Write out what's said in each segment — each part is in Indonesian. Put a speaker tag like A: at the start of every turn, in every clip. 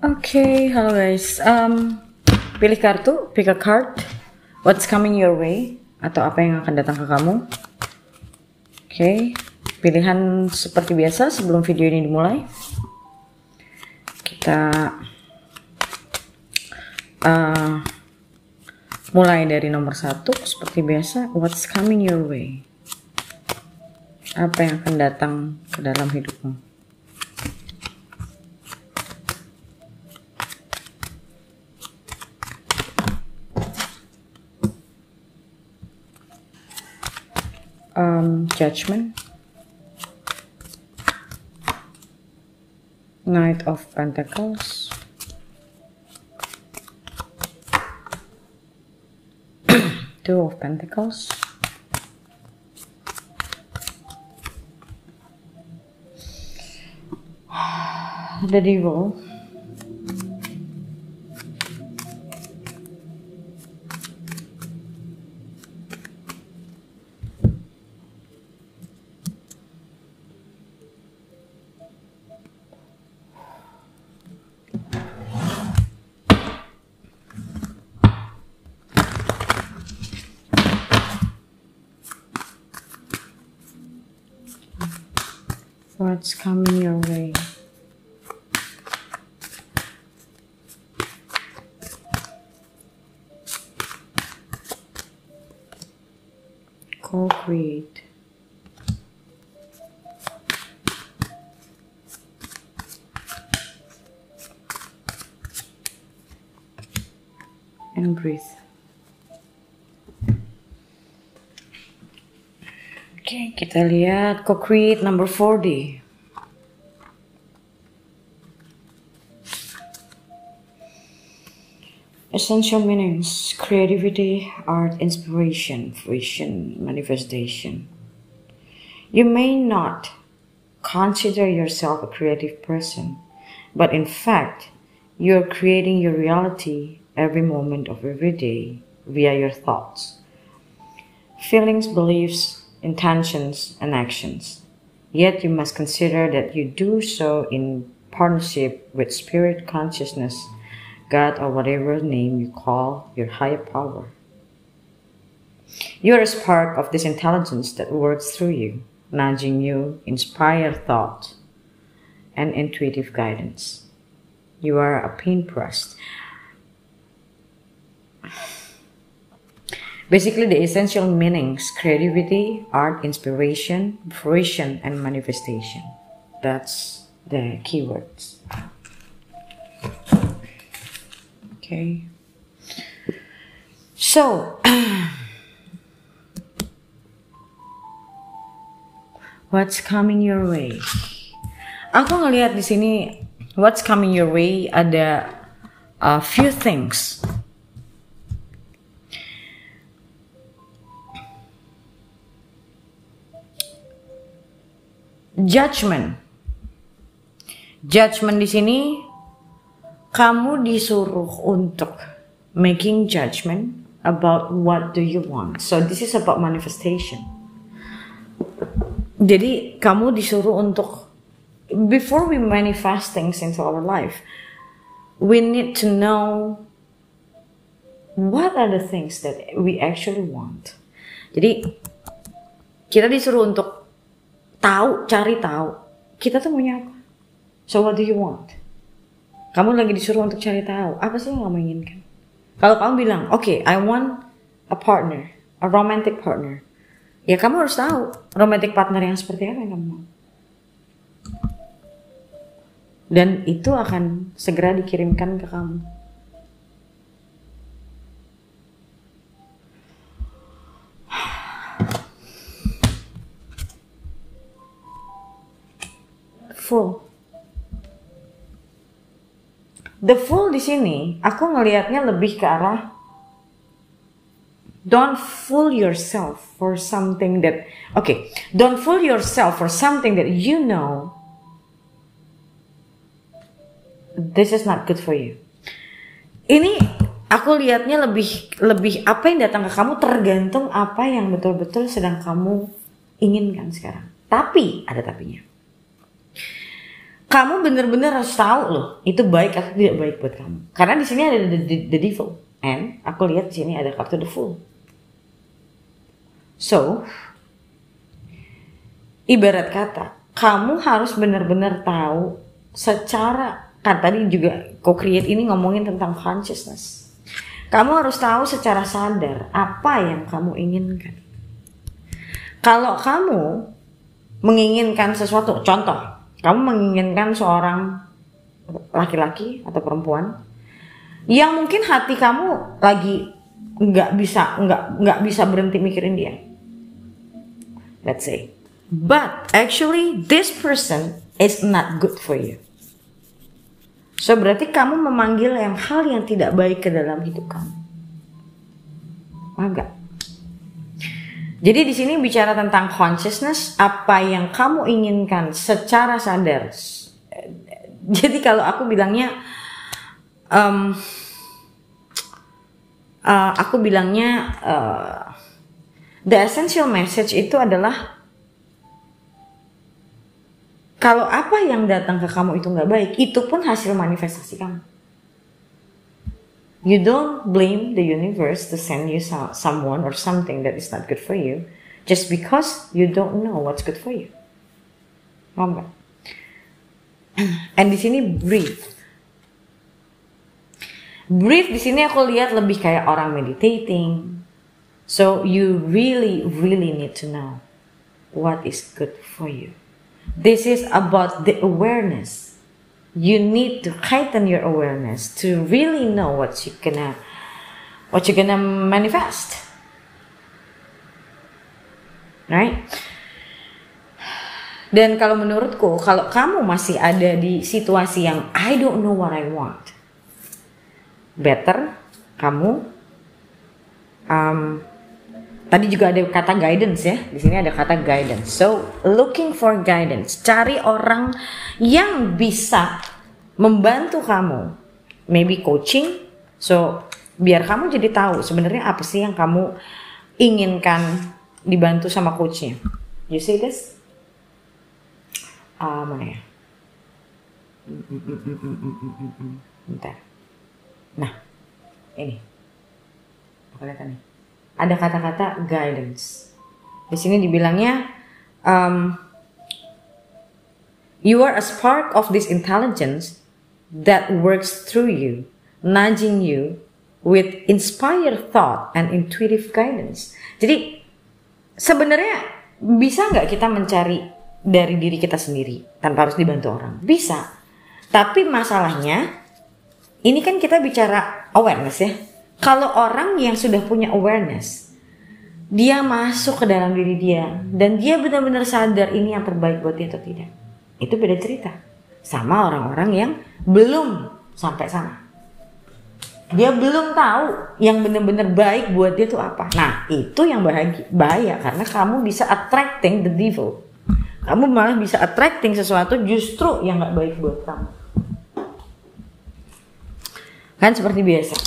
A: Okay, halo guys. Pilih kartu, pick a card. What's coming your way? Atau apa yang akan datang ke kamu? Okay, pilihan seperti biasa sebelum video ini dimulai. Kita mulai dari nomor 1 seperti biasa. What's coming your way? Apa yang akan datang ke dalam hidupmu? Judgment, Knight of Pentacles, Two of Pentacles, the Devil, What's coming your way? Co-create. And breathe. Oke, kita lihat co-create number 40. Essential meanings: creativity, art, inspiration, vision, manifestation. You may not consider yourself a creative person, but in fact, you're creating your reality every moment of every day via your thoughts, feelings, beliefs, intentions, and actions. Yet you must consider that you do so in partnership with spirit, consciousness, God, or whatever name you call your higher power. You are a spark of this intelligence that works through you, nudging you, inspire thought, and intuitive guidance. You are a Pinterest. Basically, the essential meanings: creativity, art, inspiration, fruition, and manifestation. That's the keywords. Okay. So, what's coming your way? Aku ngelihat di sini, what's coming your way ada a few things. Judgment di sini, kamu disuruh untuk making judgment about what do you want. So this is about manifestation. Jadi kamu disuruh untuk, before we manifest things into our life, we need to know what are the things that we actually want. Jadi kita disuruh untuk cari tahu kita tuh maunya apa. So what do you want? Kamu lagi disuruh untuk cari tahu apa sih yang kamu inginkan. Kalau kamu bilang, okay, I want a partner, a romantic partner, ya kamu harus tahu romantic partner yang seperti apa yang kamu mau. Dan itu akan segera dikirimkan ke kamu. Full. The Fool di sini, aku ngelihatnya lebih ke arah don't fool yourself for something that, don't fool yourself for something that you know this is not good for you. Ini aku lihatnya lebih apa yang datang ke kamu tergantung apa yang betul-betul sedang kamu inginkan sekarang. Tapi ada tapinya. kamu bener-bener harus tahu loh itu baik atau tidak baik buat kamu. Karena di sini ada the devil, and aku lihat di sini ada kartu the fool. So, ibarat kata, kamu harus benar-benar tahu secara, kan tadi juga co-create ini ngomongin tentang consciousness. Kamu harus tahu secara sadar apa yang kamu inginkan. Kalau kamu menginginkan sesuatu, contoh, kamu menginginkan seorang laki-laki atau perempuan yang mungkin hati kamu lagi nggak bisa berhenti mikirin dia. Let's say, but actually this person is not good for you. So berarti kamu memanggil hal yang tidak baik ke dalam hidup kamu. Agak. Jadi di sini bicara tentang consciousness, apa yang kamu inginkan secara sadar. Jadi kalau aku bilangnya, the essential message itu adalah kalau apa yang datang ke kamu itu nggak baik, itu pun hasil manifestasi kamu. You don't blame the universe to send you someone or something that is not good for you just because you don't know what's good for you. Paham nggak? And di sini breathe. Breathe di sini aku lihat lebih kayak orang meditating. So you really need to know what is good for you. This is about the awareness. You need to heighten your awareness to really know what you're gonna manifest. Right? Dan kalau menurutku, kalau kamu masih ada di situasi yang I don't know what I want, better kamu tadi juga ada kata guidance ya. Di sini ada kata guidance. So, looking for guidance. Cari orang yang bisa membantu kamu. Maybe coaching. So, biar kamu jadi tahu sebenarnya apa sih yang kamu inginkan dibantu sama coachnya. You see this? Mana ya? Bentar. Nah, ini. Kelihatan nih. Ada kata-kata guidance. Di sini dibilangnya, you are a spark of this intelligence that works through you, nudging you with inspired thought and intuitive guidance. Jadi sebenarnya bisa nggak kita mencari dari diri kita sendiri tanpa harus dibantu orang? Bisa. Tapi masalahnya, ini kan kita bicara awareness ya. Kalau orang yang sudah punya awareness, dia masuk ke dalam diri dia dan dia benar-benar sadar ini yang terbaik buat dia atau tidak, itu beda cerita sama orang-orang yang belum sampai sana. Dia belum tahu yang benar-benar baik buat dia itu apa. Nah, itu yang bahaya karena kamu bisa attracting the devil. Kamu malah bisa attracting sesuatu justru yang gak baik buat kamu. Kan seperti biasa.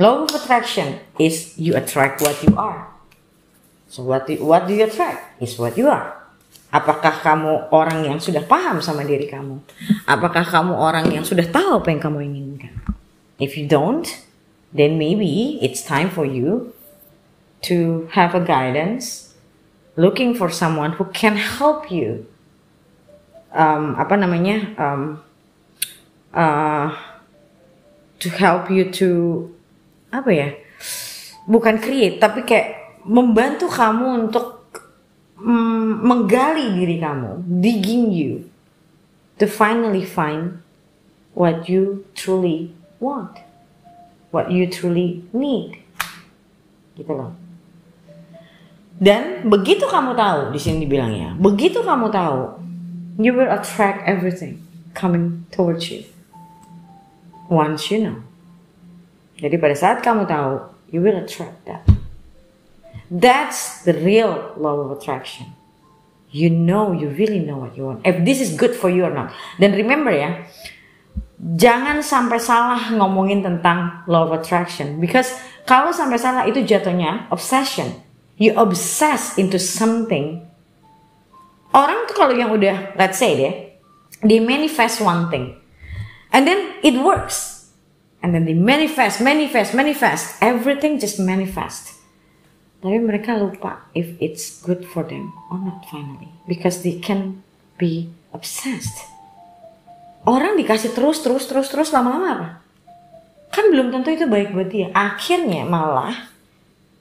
A: Law of attraction is you attract what you are. So what do you attract? Is what you are. Apakah kamu orang yang sudah paham sama diri kamu? Apakah kamu orang yang sudah tahu apa yang kamu inginkan? If you don't, then maybe it's time for you to have a guidance, looking for someone who can help you. To help you to bukan create, tapi kayak membantu kamu untuk menggali diri kamu, digging you to finally find what you truly want, what you truly need, gitu loh. Dan begitu kamu tahu, di sini dibilangnya, begitu kamu tahu, you will attract everything coming towards you once you know. Jadi pada saat kamu tahu, you will attract that. That's the real law of attraction. You really know what you want. If this is good for you or not. Dan remember ya, jangan sampai salah ngomongin tentang law of attraction. Because kalau sampai salah itu jatuhnya obsession. You obsess into something. Orang tuh kalau yang udah, let's say deh, They manifest one thing. And then it works. And then they manifest. Everything just manifest. Tapi mereka lupa if it's good for them or not finally. Because they can be obsessed. Orang dikasih terus lama-lama apa? Kan belum tentu itu baik buat dia. Akhirnya malah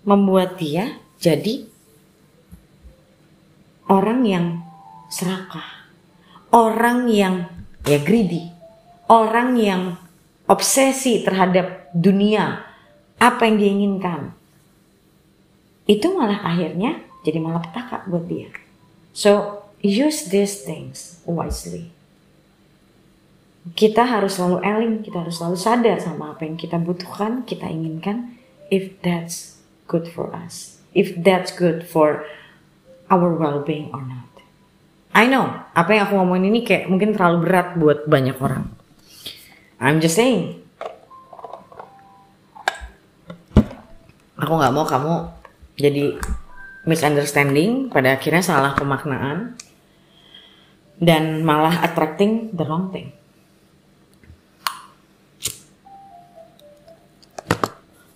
A: membuat dia jadi orang yang serakah. Orang yang greedy. Orang yang obsesi terhadap dunia, apa yang dia inginkan. Itu malah akhirnya jadi malapetaka buat dia. So, use these things wisely. Kita harus selalu eling, kita harus selalu sadar sama apa yang kita butuhkan, kita inginkan, if that's good for us. If that's good for our well-being or not. I know, apa yang aku ngomongin ini kayak mungkin terlalu berat buat banyak orang. I'm just saying. Aku gak mau kamu jadi misunderstanding, pada akhirnya salah pemaknaan, dan malah attracting the wrong thing.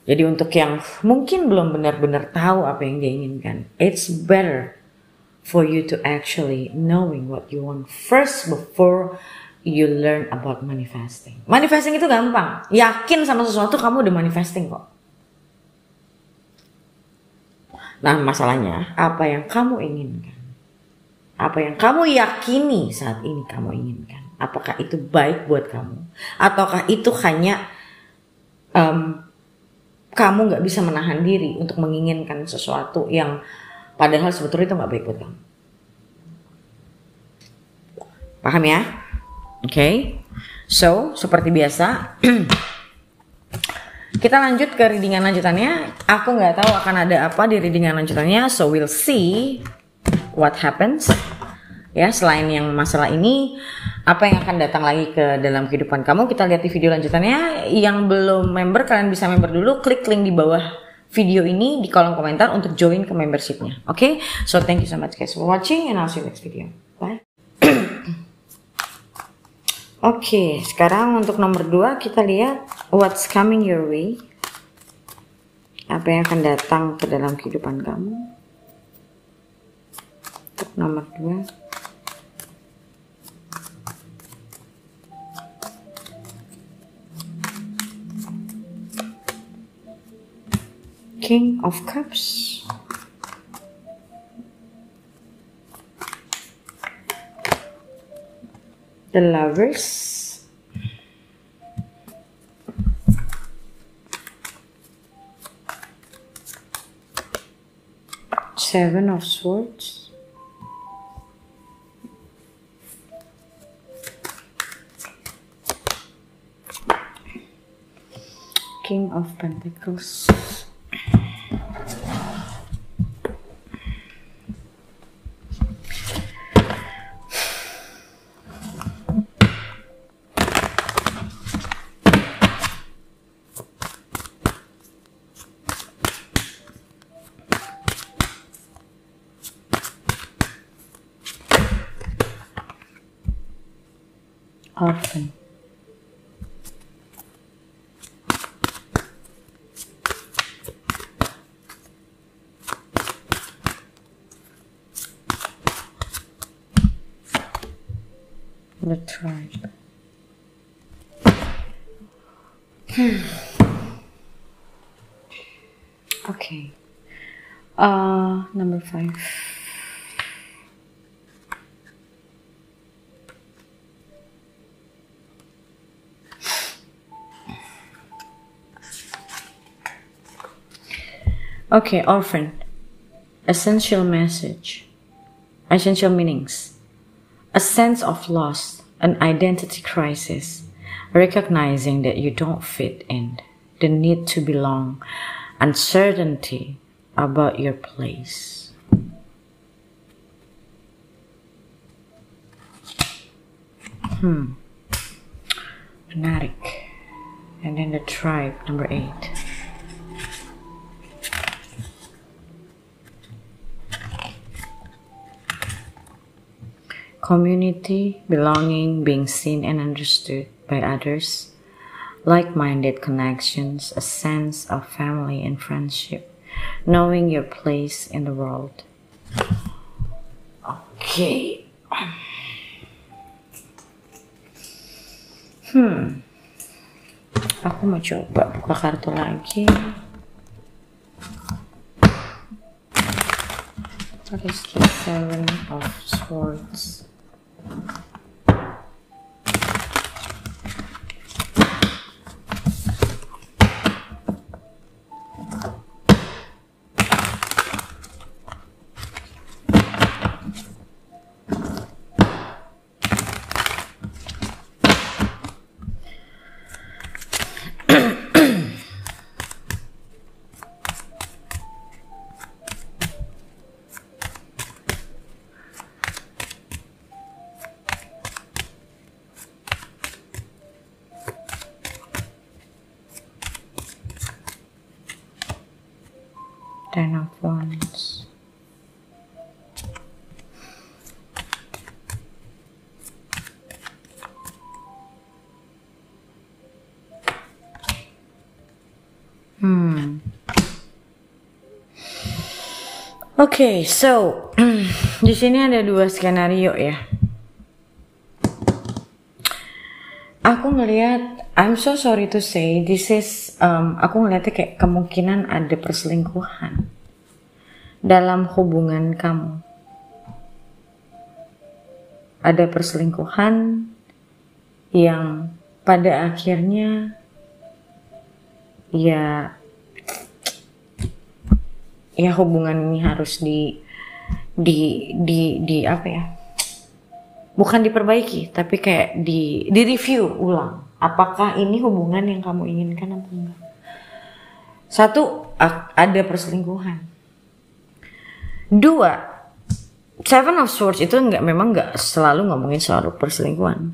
A: Jadi untuk yang mungkin belum benar-benar tahu apa yang dia inginkan, it's better for you to actually knowing what you want first before you learn about manifesting. Manifesting itu gampang. Yakin sama sesuatu kamu udah manifesting kok. Nah masalahnya, apa yang kamu inginkan? Apa yang kamu yakini saat ini kamu inginkan? Apakah itu baik buat kamu? Ataukah itu hanya kamu gak bisa menahan diri untuk menginginkan sesuatu yang padahal sebetulnya itu gak baik buat kamu? Paham ya? Okay, so seperti biasa kita lanjut ke readingan lanjutannya. Aku nggak tahu akan ada apa di readingan lanjutannya, so we'll see what happens. Ya, selain yang masalah ini, apa yang akan datang lagi ke dalam kehidupan kamu? Kita lihat di video lanjutannya. Yang belum member, kalian bisa member dulu. Klik link di bawah video ini di kolom komentar untuk join ke membershipnya. Okay, so thank you so much guys for watching, and I'll see you next video. Bye. Oke, sekarang untuk nomor 2 kita lihat what's coming your way. Apa yang akan datang ke dalam kehidupan kamu. Untuk nomor 2. King of Cups. The Lovers, Seven of Swords, King of Pentacles, Orphan. The Tribe. Okay. Number 5. Okay, Orphan. Essential message. Essential meanings. A sense of loss, an identity crisis, recognizing that you don't fit in, the need to belong, uncertainty about your place. Menarik. And then the Tribe, number 8. community, belonging, being seen and understood by others, like-minded connections, a sense of family and friendship, knowing your place in the world. Okay. Aku mau coba buka kartu lagi. What is the Seven of Swords? Ten of Wands. Okay, so di sini ada dua skenario ya. Aku ngelihat, I'm so sorry to say, this is, aku ngelihatnya kayak kemungkinan ada perselingkuhan dalam hubungan kamu. Ada perselingkuhan yang pada akhirnya ya hubungan ini harus di apa ya? Bukan diperbaiki, tapi kayak di review ulang. Apakah ini hubungan yang kamu inginkan atau enggak? Satu, ada perselingkuhan. Dua, Seven of Swords itu memang nggak selalu ngomongin soal perselingkuhan.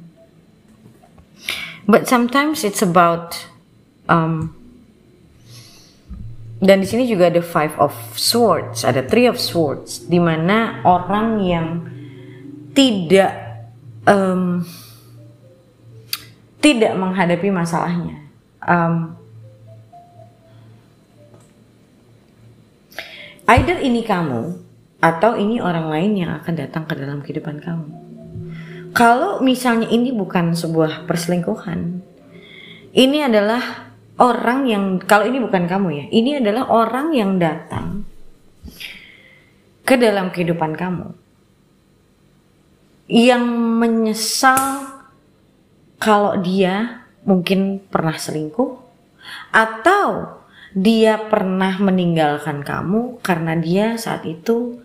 A: But sometimes it's about dan di sini juga ada Five of Swords, ada Three of Swords, di mana orang yang tidak menghadapi masalahnya. Either ini kamu atau ini orang lain yang akan datang ke dalam kehidupan kamu. Kalau misalnya ini bukan sebuah perselingkuhan, ini adalah orang yang, kalau ini bukan kamu ya, ini adalah orang yang datang ke dalam kehidupan kamu yang menyesal kalau dia mungkin pernah selingkuh atau dia pernah meninggalkan kamu karena dia saat itu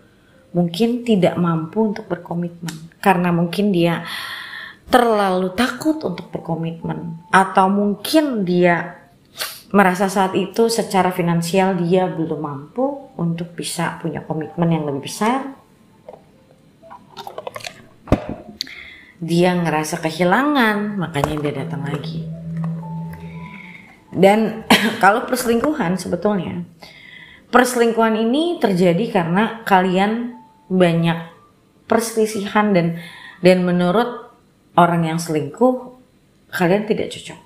A: mungkin tidak mampu untuk berkomitmen, karena mungkin dia terlalu takut untuk berkomitmen, atau mungkin dia merasa saat itu secara finansial dia belum mampu untuk bisa punya komitmen yang lebih besar. Dia ngerasa kehilangan, makanya dia datang lagi. Dan kalau perselingkuhan, sebetulnya perselingkuhan ini terjadi karena kalian banyak perselisihan dan menurut orang yang selingkuh kalian tidak cocok.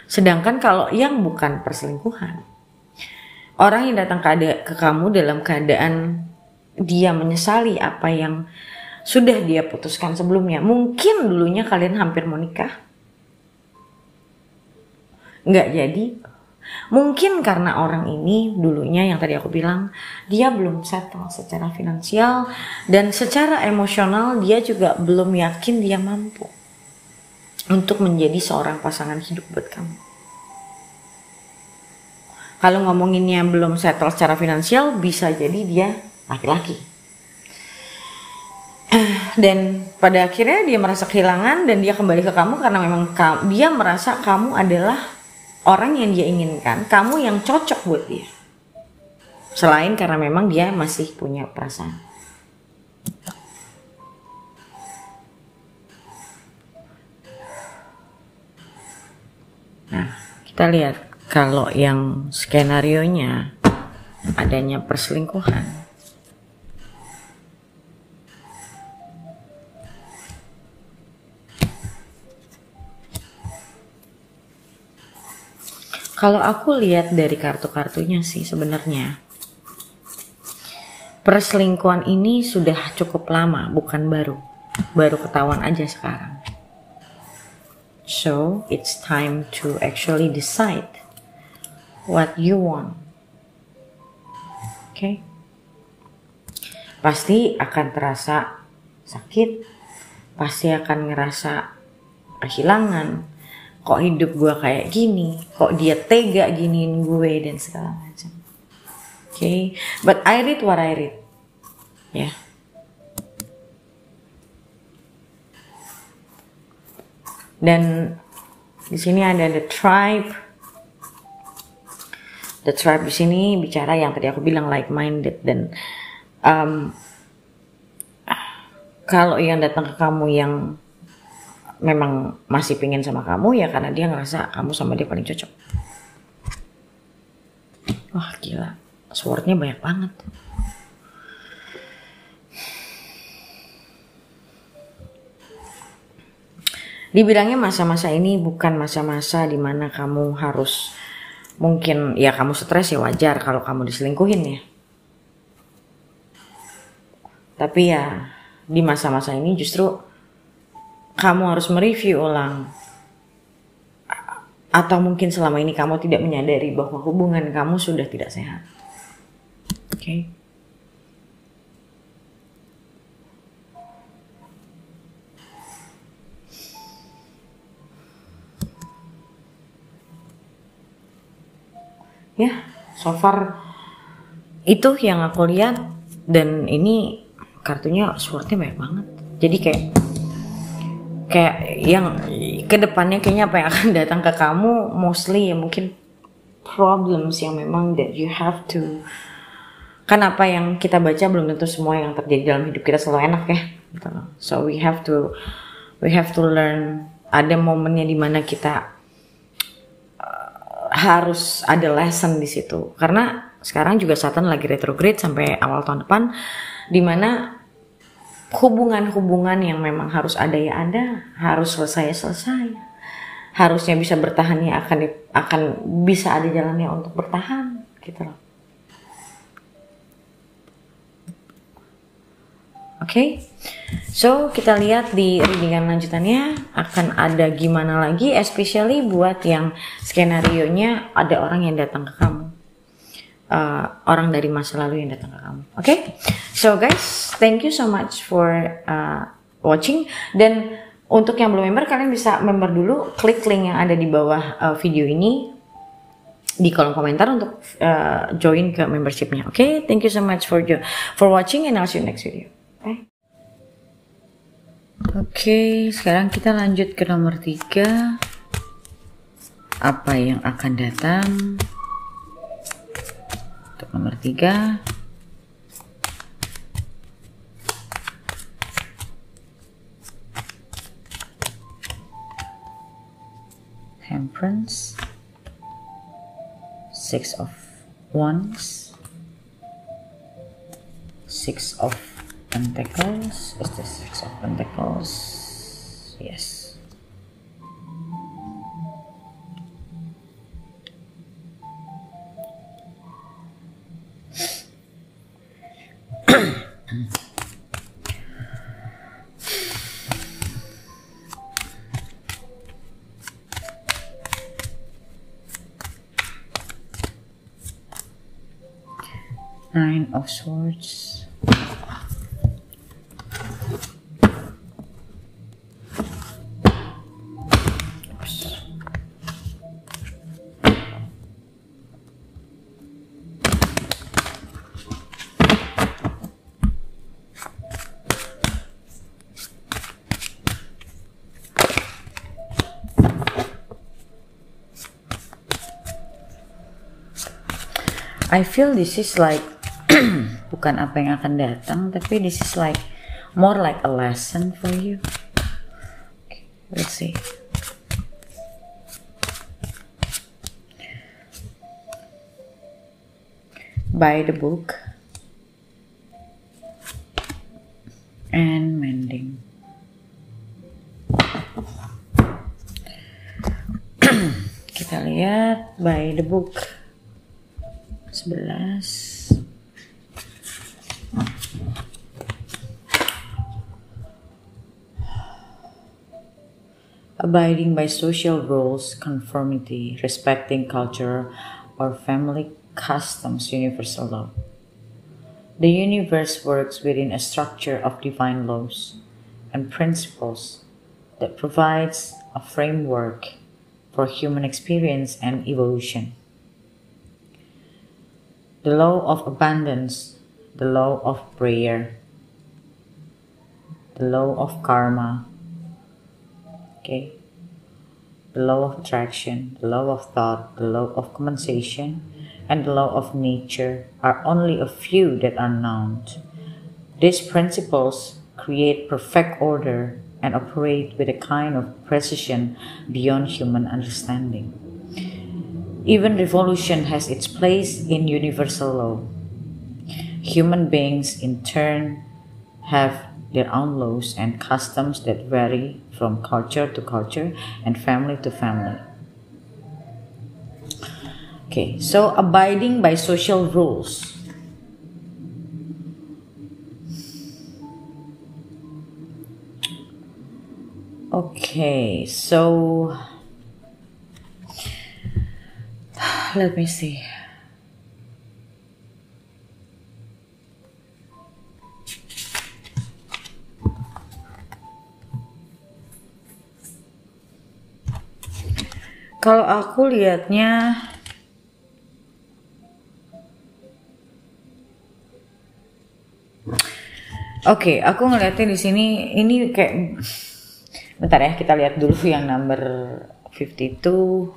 A: Sedangkan kalau yang bukan perselingkuhan, orang yang datang ke kamu dalam keadaan dia menyesali apa yang sudah dia putuskan sebelumnya. Mungkin dulunya kalian hampir mau nikah, nggak jadi. Mungkin karena orang ini dulunya yang tadi aku bilang, dia belum settle secara finansial dan secara emosional dia juga belum yakin dia mampu untuk menjadi seorang pasangan hidup buat kamu. Kalau ngomonginnya belum settle secara finansial, bisa jadi dia laki-laki. Dan pada akhirnya dia merasa kehilangan dan dia kembali ke kamu karena memang dia merasa kamu adalah orang yang dia inginkan, kamu yang cocok buat dia. Selain karena memang dia masih punya perasaan. Nah, kita lihat kalau yang skenarionya ada adanya perselingkuhan. Kalau aku lihat dari kartu-kartunya sih sebenarnya perselingkuhan ini sudah cukup lama, bukan baru ketahuan aja sekarang. So it's time to actually decide what you want. Okay? Pasti akan terasa sakit, pasti akan ngerasa kehilangan. Kok hidup gue kayak gini, kok dia tega giniin gue dan segala macam. Okay, but I read what I read, ya. Yeah. Dan di sini ada the tribe. The tribe di sini bicara yang tadi aku bilang like-minded, dan kalau yang datang ke kamu yang memang masih pingin sama kamu, ya karena dia ngerasa kamu sama dia paling cocok. Wah gila, swordnya banyak banget. Dibilangnya masa-masa ini bukan masa-masa dimana kamu harus, mungkin ya kamu stres, ya wajar kalau kamu diselingkuhin ya. Tapi ya di masa-masa ini justru kamu harus mereview ulang, atau mungkin selama ini kamu tidak menyadari bahwa hubungan kamu sudah tidak sehat. Oke. Okay? Ya, so far itu yang aku lihat, dan ini kartunya swordnya banyak banget. Jadi kayak yang kedepannya kayaknya apa yang akan datang ke kamu mostly ya mungkin problems yang memang that you have to, kan apa yang kita baca belum tentu semua yang terjadi dalam hidup kita selalu enak ya gitu. So we have to learn. Ada momennya dimana kita harus ada lesson di situ, karena sekarang juga Saturn lagi retrograde sampai awal tahun depan, dimana hubungan-hubungan yang memang harus ada ya ada, harus selesai, harusnya bisa bertahan ya akan bisa ada jalannya untuk bertahan gitu loh. Oke, so kita lihat di readingan lanjutannya akan ada gimana lagi, especially buat yang skenario-nya ada orang yang datang ke kamu. Orang dari masa lalu yang datang ke kamu. Oke, so guys, thank you so much for watching. Dan untuk yang belum member, kalian bisa member dulu. Klik link yang ada di bawah video ini di kolom komentar untuk join ke membershipnya. Oke, thank you so much for watching, and I'll see you next video. Bye. Oke, sekarang kita lanjut ke nomor 3. Apa yang akan datang? Untuk nomor 3, Temperance, 6 of Wands, 6 of Pentacles. Is this 6 of Pentacles? Yes. Nine of Swords, I feel this is like bukan apa yang akan datang, tapi this is like more like a lesson for you. Okay, let's see. By the book and mending. Kita lihat by the book 11. Abiding by social rules, conformity, respecting culture or family customs, universal law. The universe works within a structure of divine laws and principles that provides a framework for human experience and evolution. The law of abundance, the law of prayer, the law of karma, the law of attraction, the law of thought, the law of compensation, and the law of nature are only a few that are known. These principles create perfect order and operate with a kind of precision beyond human understanding. Even revolution has its place in universal law. Human beings, in turn, have their own laws and customs that vary from culture to culture and family to family. Okay, so abiding by social rules. Okay, so let me see. Kalau aku lihatnya Oke, aku ngeliatnya di sini ini kayak bentar ya, kita lihat dulu yang number 52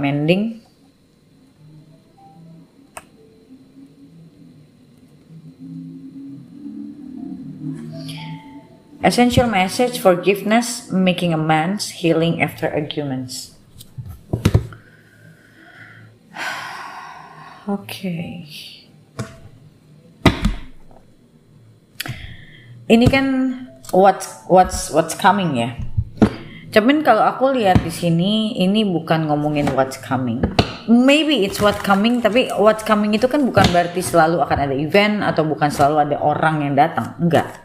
A: mending. Essential message: forgiveness, making amends, healing after arguments. Okay. Ini kan what's coming ya. Cuman kalau aku lihat di sini ini bukan ngomongin what's coming. Maybe it's what coming, tapi what's coming itu kan bukan berarti selalu akan ada event atau bukan selalu ada orang yang datang. Enggak.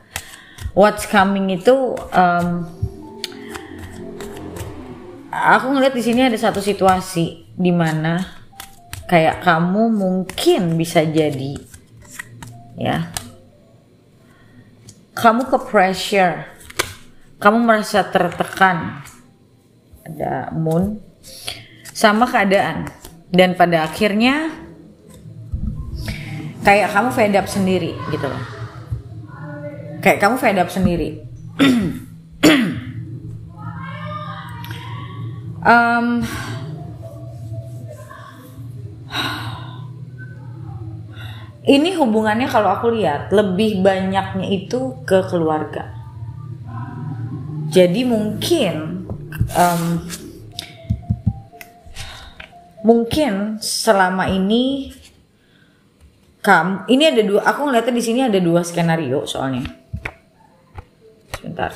A: What's coming itu aku ngeliat di sini ada satu situasi di mana kayak kamu mungkin bisa jadi ya, kamu ke pressure, kamu merasa tertekan, ada moon sama keadaan, dan pada akhirnya kayak kamu fed up sendiri gitu loh, kayak kamu fed up sendiri. Ini hubungannya kalau aku lihat lebih banyaknya itu ke keluarga. Jadi mungkin selama ini ini ada dua. Aku ngeliatnya di sini ada dua skenario soalnya. Sebentar,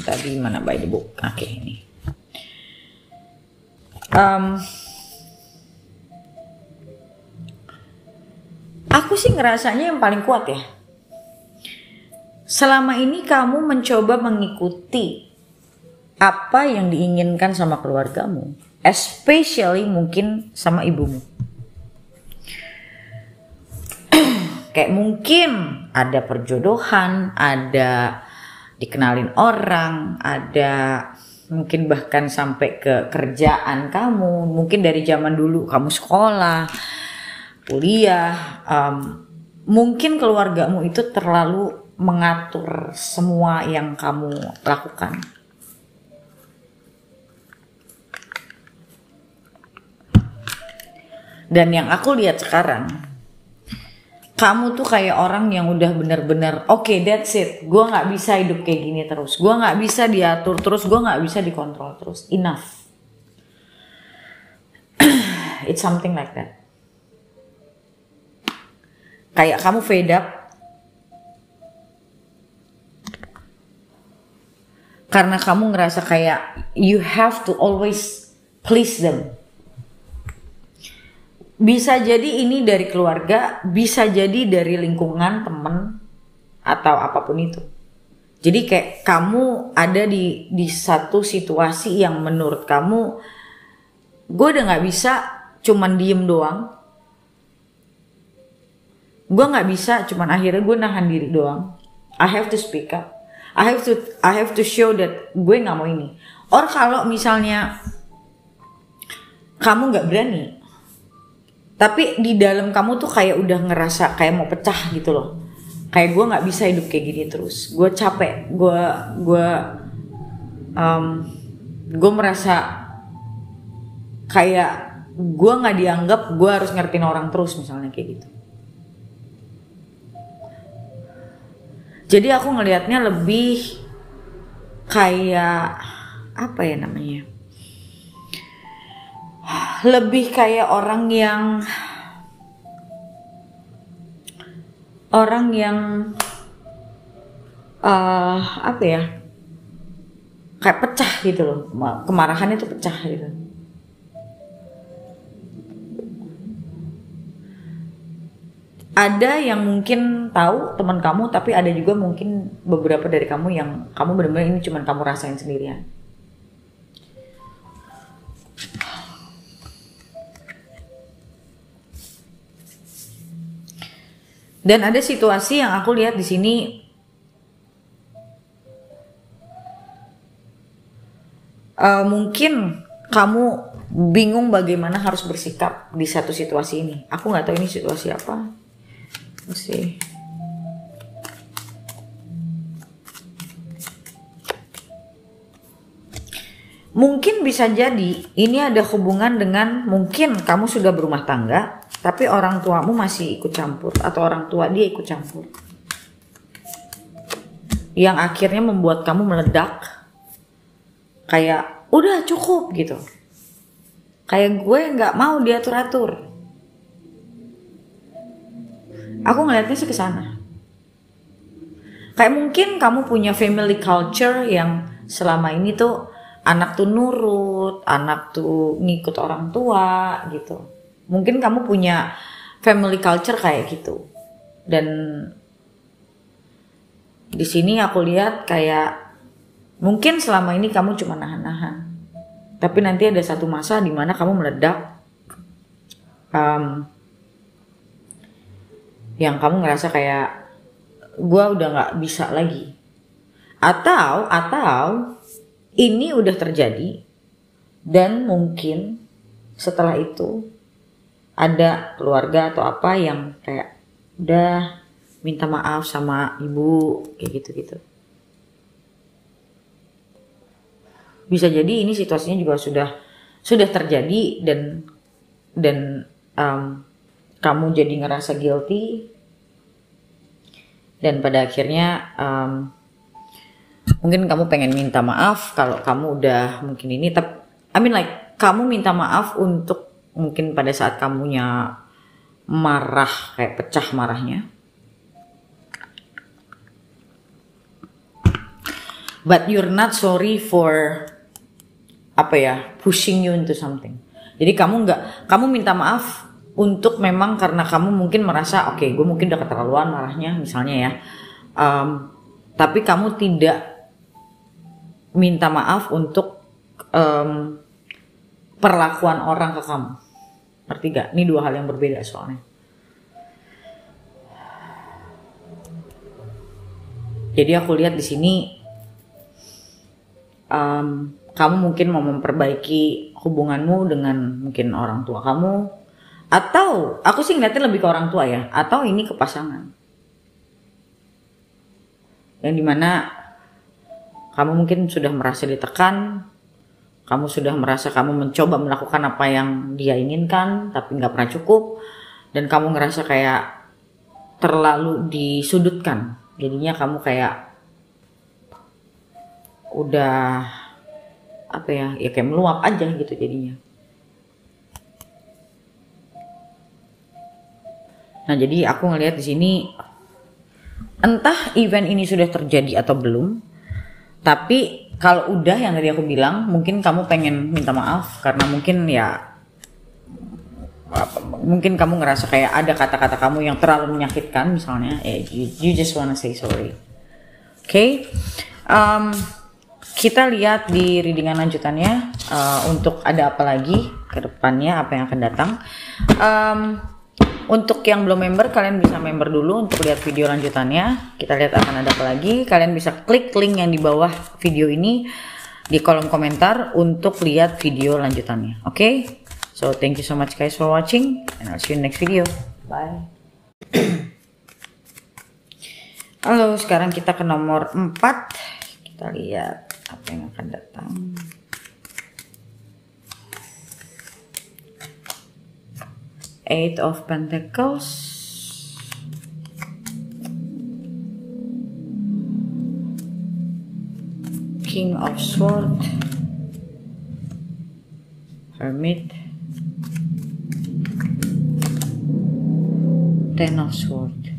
A: tadi mana by the book? Oke, ini. Aku sih ngerasanya yang paling kuat ya. Selama ini kamu mencoba mengikuti apa yang diinginkan sama keluargamu, especially mungkin sama ibumu. Kayak mungkin ada perjodohan, ada dikenalin orang, ada mungkin bahkan sampai ke kerjaan kamu. Mungkin dari zaman dulu kamu sekolah, kuliah, mungkin keluargamu itu terlalu mengatur semua yang kamu lakukan. Dan yang aku lihat sekarang, kamu tuh kayak orang yang udah bener-bener okay, that's it, gue gak bisa hidup kayak gini terus, gue gak bisa diatur terus, gue gak bisa dikontrol terus, enough. It's something like that. Kayak kamu fed up karena kamu ngerasa kayak you have to always please them. Bisa jadi ini dari keluarga, bisa jadi dari lingkungan temen atau apapun itu. Jadi kayak kamu ada di satu situasi yang menurut kamu, gue udah nggak bisa cuman diem doang. Gue nggak bisa cuman akhirnya gue nahan diri doang. I have to speak up. I have to show that gue nggak mau ini. Or kalau misalnya kamu nggak berani, tapi di dalam kamu tuh kayak udah ngerasa kayak mau pecah gitu loh. Kayak gue nggak bisa hidup kayak gini terus. Gue capek. Gue merasa kayak gue nggak dianggap. Gue harus ngertiin orang terus misalnya kayak gitu. Jadi aku ngelihatnya lebih kayak apa ya namanya? Lebih kayak orang yang apa ya? Kayak pecah gitu loh. Kemarahannya tuh pecah gitu. Ada yang mungkin tahu teman kamu, tapi ada juga mungkin beberapa dari kamu yang kamu benar-benar ini cuma kamu rasain sendirian. Dan ada situasi yang aku lihat di sini, mungkin kamu bingung bagaimana harus bersikap di satu situasi ini. Aku nggak tahu ini situasi apa. Sih. Mungkin bisa jadi ini ada hubungan dengan mungkin kamu sudah berumah tangga, tapi orang tuamu masih ikut campur atau orang tua dia ikut campur. Yang akhirnya membuat kamu meledak. Kayak udah cukup gitu. Kayak gue nggak mau diatur-atur. Aku ngeliatnya sih ke sana. Kayak mungkin kamu punya family culture yang selama ini tuh anak tuh nurut, anak tuh ngikut orang tua gitu. Mungkin kamu punya family culture kayak gitu. Dan di sini aku lihat kayak mungkin selama ini kamu cuma nahan-nahan. Tapi nanti ada satu masa di mana kamu meledak. Yang kamu ngerasa kayak gue udah nggak bisa lagi, atau ini udah terjadi dan mungkin setelah itu ada keluarga atau apa yang kayak udah minta maaf sama ibu kayak gitu. Bisa jadi ini situasinya juga sudah terjadi dan kamu jadi ngerasa guilty dan pada akhirnya mungkin kamu pengen minta maaf kalau kamu udah mungkin ini, tapi kamu minta maaf untuk mungkin pada saat kamunya marah kayak pecah marahnya, but you're not sorry for pushing you into something. Jadi kamu minta maaf untuk memang karena kamu mungkin merasa oke, gue mungkin udah keterlaluan marahnya misalnya ya, tapi kamu tidak minta maaf untuk perlakuan orang ke kamu. Ngerti gak? Ini dua hal yang berbeda soalnya. Jadi aku lihat di sini kamu mungkin mau memperbaiki hubunganmu dengan mungkin orang tua kamu. Atau aku sih ngeliatnya lebih ke orang tua ya, atau ini ke pasangan. Yang dimana kamu mungkin sudah merasa ditekan, kamu sudah merasa kamu mencoba melakukan apa yang dia inginkan, tapi nggak pernah cukup, dan kamu ngerasa kayak terlalu disudutkan. Jadinya kamu kayak udah kayak meluap aja gitu jadinya.
B: Nah, jadi aku ngelihat di sini entah event ini sudah terjadi atau belum. Tapi kalau udah, yang tadi aku bilang, mungkin kamu pengen minta maaf karena mungkin ya mungkin kamu ngerasa kayak ada kata-kata kamu yang terlalu menyakitkan misalnya. You just wanna say sorry. Oke. Kita lihat di readingan lanjutannya untuk ada apa lagi ke depannya, apa yang akan datang. Untuk yang belum member, kalian bisa member dulu untuk lihat video lanjutannya. Kita lihat akan ada apa lagi. Kalian bisa klik link yang di bawah video ini di kolom komentar untuk lihat video lanjutannya. Oke? So thank you so much guys for watching, and I'll see you in next video. Bye. Halo, sekarang kita ke nomor 4. Kita lihat apa yang akan datang. Eight of Pentacles, King of Swords, Hermit, Ten of Swords.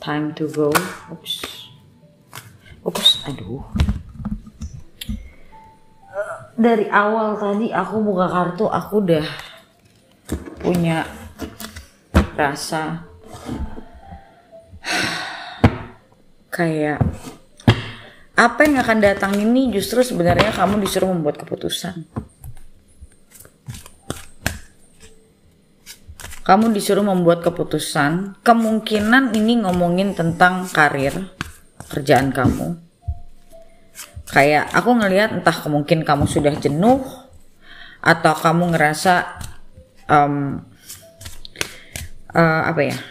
B: Time to go. Oops, aduh. Dari awal tadi aku buka kartu, aku udah punya rasa kayak apa yang akan datang ini justru sebenarnya kamu disuruh membuat keputusan. Kamu disuruh membuat keputusan. Kemungkinan ini ngomongin tentang karir, kerjaan kamu. Kayak aku ngelihat entah mungkin kamu sudah jenuh atau kamu ngerasa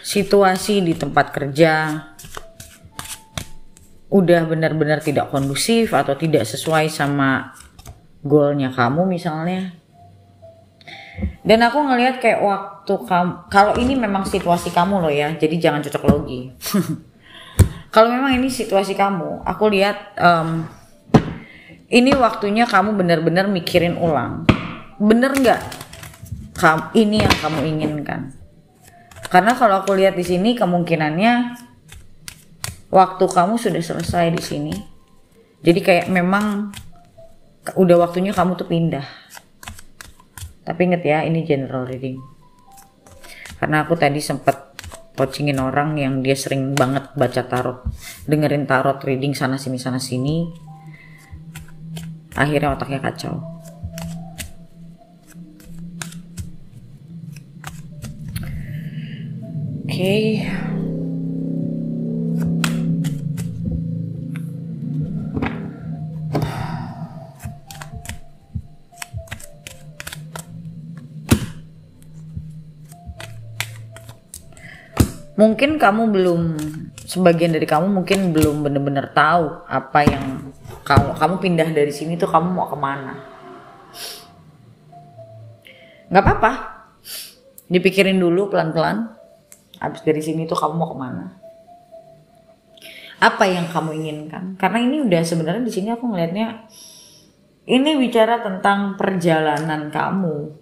B: situasi di tempat kerja udah benar-benar tidak kondusif atau tidak sesuai sama goalnya kamu misalnya. Dan aku ngelihat kayak waktu kamu, kalau ini memang situasi kamu loh ya, jadi jangan cocok logi. Kalau memang ini situasi kamu, aku lihat ini waktunya kamu benar-benar mikirin ulang, bener nggak ini yang kamu inginkan? Karena kalau aku lihat di sini kemungkinannya waktu kamu sudah selesai di sini, jadi kayak memang udah waktunya kamu tuh pindah. Tapi inget ya, ini general reading. Karena aku tadi sempat coachingin orang yang dia sering banget baca tarot, dengerin tarot reading sana sini. Akhirnya otaknya kacau. Oke. Mungkin kamu belum, sebagian dari kamu mungkin belum benar-benar tahu apa yang kamu pindah dari sini tuh kamu mau kemana. Gak apa-apa, dipikirin dulu pelan-pelan. Abis dari sini tuh kamu mau kemana? Apa yang kamu inginkan? Karena ini udah sebenarnya di sini aku ngelihatnya ini bicara tentang perjalanan kamu.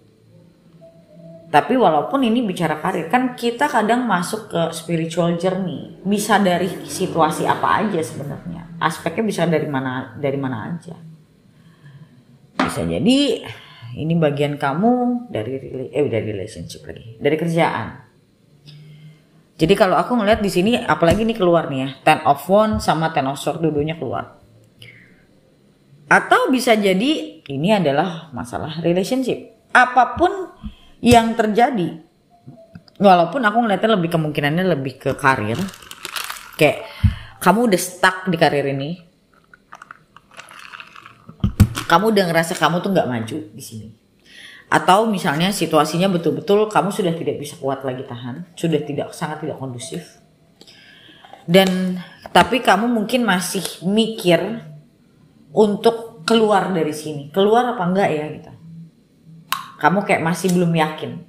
B: Tapi walaupun ini bicara karir, kan kita kadang masuk ke spiritual journey. Bisa dari situasi apa aja sebenarnya. Aspeknya bisa dari mana aja. Bisa jadi ini bagian kamu dari relationship lagi, dari kerjaan. Jadi kalau aku ngeliat di sini, apalagi ini keluar nih ya, Ten of Wands sama Ten of Swords dua-duanya keluar. Atau bisa jadi ini adalah masalah relationship. Apapun yang terjadi, walaupun aku ngeliatnya lebih kemungkinannya lebih ke karir, kayak kamu udah stuck di karir ini, Kamu udah ngerasa kamu tuh nggak maju di sini. Atau misalnya situasinya betul-betul kamu sudah tidak bisa kuat lagi tahan, sudah sangat tidak kondusif. Dan tapi kamu mungkin masih mikir untuk keluar dari sini. Keluar apa enggak ya gitu. Kamu kayak masih belum yakin.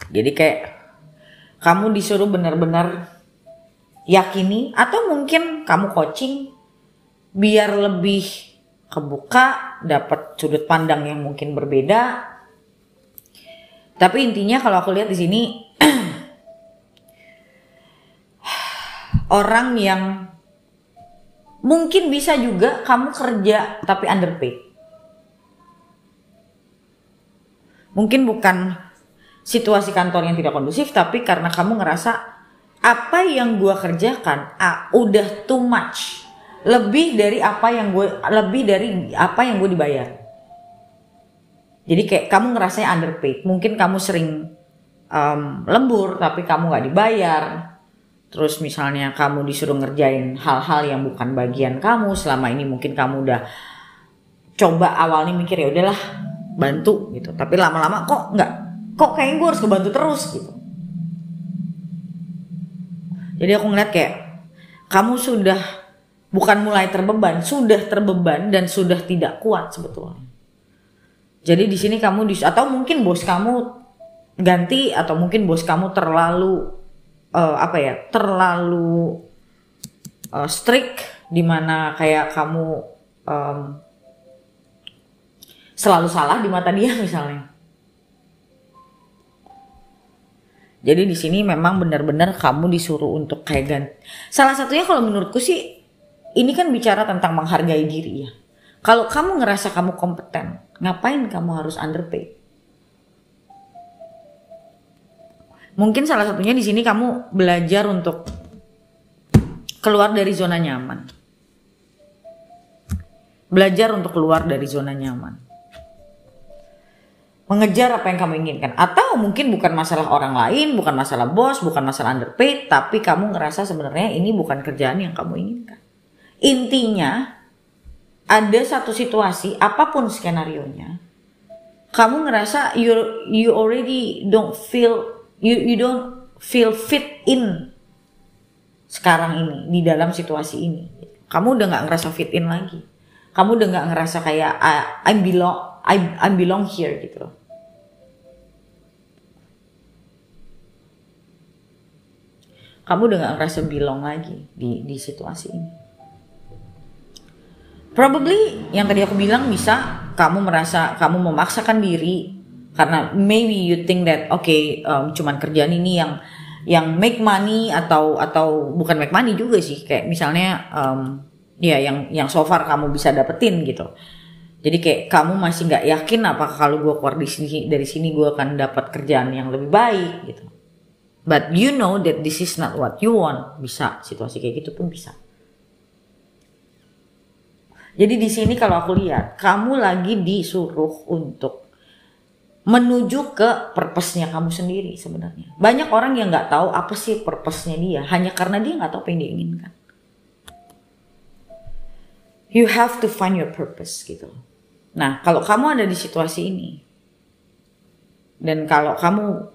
B: Jadi kayak kamu disuruh benar-benar yakini, atau mungkin kamu coaching biar lebih kebuka, dapat sudut pandang yang mungkin berbeda. Tapi intinya kalau aku lihat di sini orang yang mungkin bisa juga kamu kerja tapi underpaid. Mungkin bukan situasi kantor yang tidak kondusif, tapi karena kamu ngerasa apa yang gue kerjakan udah too much, lebih dari apa yang gue dibayar. Jadi kayak kamu ngerasanya underpaid. Mungkin kamu sering lembur tapi kamu nggak dibayar. Terus misalnya kamu disuruh ngerjain hal-hal yang bukan bagian kamu. Selama ini mungkin kamu udah coba awalnya mikir ya udahlah bantu gitu, tapi lama-lama kok kayaknya gue harus ngebantu terus gitu. Jadi aku ngeliat kayak kamu sudah bukan mulai terbeban, sudah terbeban dan sudah tidak kuat sebetulnya. Jadi di sini kamu atau mungkin bos kamu ganti, atau mungkin bos kamu terlalu strict, dimana kayak kamu selalu salah di mata dia misalnya. Jadi di sini memang benar-benar kamu disuruh untuk kayak ganti. Salah satunya kalau menurutku sih ini kan bicara tentang menghargai diri ya. Kalau kamu ngerasa kamu kompeten, ngapain kamu harus underpay? Mungkin salah satunya di sini kamu belajar untuk keluar dari zona nyaman. Belajar untuk keluar dari zona nyaman. Mengejar apa yang kamu inginkan. Atau mungkin bukan masalah orang lain, bukan masalah bos, bukan masalah underpaid, tapi kamu ngerasa sebenarnya ini bukan kerjaan yang kamu inginkan. Intinya ada satu situasi, apapun skenarionya, kamu ngerasa you already don't feel fit in sekarang ini, di dalam situasi ini. Kamu udah gak ngerasa fit in lagi. Kamu udah gak ngerasa kayak I belong here gitu loh. Kamu udah gak ngerasa belong lagi di situasi ini. Probably yang tadi aku bilang bisa kamu merasa kamu memaksakan diri karena maybe you think that cuman kerjaan ini yang make money atau bukan make money juga sih, kayak misalnya yang so far kamu bisa dapetin gitu. Jadi kayak kamu masih nggak yakin apakah kalau gue keluar dari sini gue akan dapat kerjaan yang lebih baik gitu. But you know that this is not what you want. Bisa situasi kayak gitu pun bisa. Jadi di sini kalau aku lihat kamu lagi disuruh untuk menuju ke purpose-nya kamu sendiri sebenarnya. Banyak orang yang nggak tahu apa sih purpose-nya dia hanya karena dia nggak tahu apa yang dia inginkan. You have to find your purpose gitu. Nah, kalau kamu ada di situasi ini, dan kalau kamu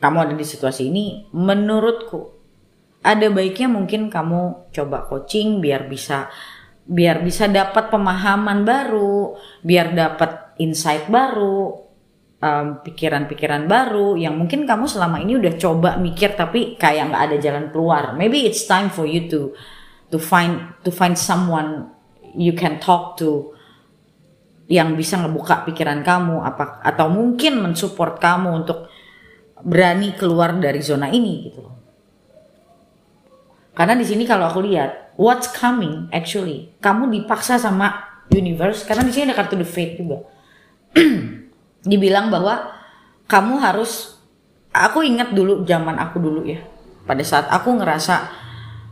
B: ada di situasi ini, menurutku ada baiknya mungkin kamu coba coaching biar bisa dapat pemahaman baru, biar dapat insight baru, pikiran-pikiran baru yang mungkin kamu selama ini udah coba mikir tapi kayak nggak ada jalan keluar. Maybe it's time for you to find someone you can talk to yang bisa ngebuka pikiran kamu atau mungkin mensupport kamu untuk berani keluar dari zona ini gitu. Karena di sini kalau aku lihat what's coming actually kamu dipaksa sama universe, karena di sini ada kartu the fate juga. Dibilang bahwa kamu harus, aku ingat dulu zaman aku dulu ya, pada saat aku ngerasa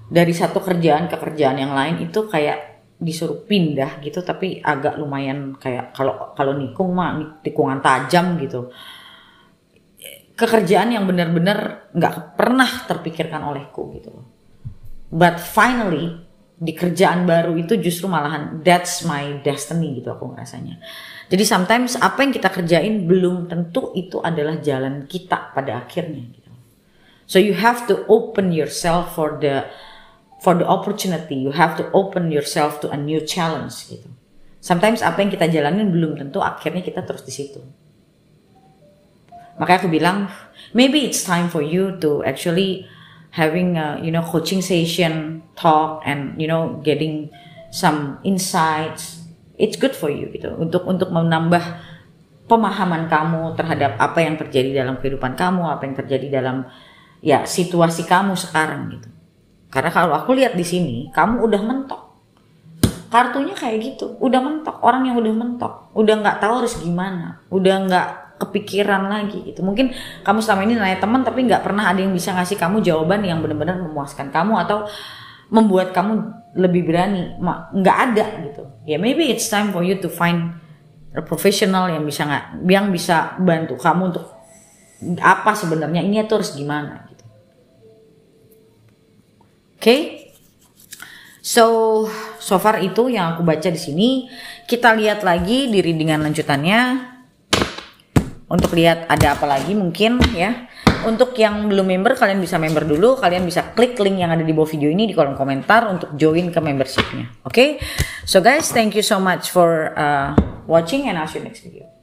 B: dari satu kerjaan ke kerjaan yang lain itu kayak disuruh pindah gitu, tapi agak lumayan kayak kalau nikung mah tikungan tajam gitu. Kekerjaan yang benar-benar nggak pernah terpikirkan olehku gitu. But finally di kerjaan baru itu justru malahan that's my destiny gitu aku ngerasanya. Jadi sometimes apa yang kita kerjain belum tentu itu adalah jalan kita pada akhirnya gitu. So you have to open yourself for the opportunity. You have to open yourself to a new challenge gitu. Sometimes apa yang kita jalanin belum tentu akhirnya kita terus di situ. Makanya aku bilang maybe it's time for you to actually having a, coaching session, talk, and getting some insights. It's good for you gitu untuk menambah pemahaman kamu terhadap apa yang terjadi dalam kehidupan kamu, apa yang terjadi dalam situasi kamu sekarang gitu. Karena kalau aku lihat di sini, kamu udah mentok. Kartunya kayak gitu, udah mentok. Orang yang udah mentok, udah nggak tahu harus gimana, udah nggak kepikiran lagi gitu. Mungkin kamu selama ini nanya teman tapi nggak pernah ada yang bisa ngasih kamu jawaban yang benar-benar memuaskan kamu atau membuat kamu lebih berani. Nggak ada gitu. Ya maybe it's time for you to find a professional yang bisa bantu kamu untuk apa sebenarnya ini tuh harus gimana gitu. Oke? So far itu yang aku baca di sini. Kita lihat lagi di readingan lanjutannya. Untuk lihat ada apa lagi mungkin ya. Untuk yang belum member, kalian bisa member dulu. Kalian bisa klik link yang ada di bawah video ini di kolom komentar untuk join ke membershipnya. Oke? So guys, thank you so much for watching and I'll see you next video.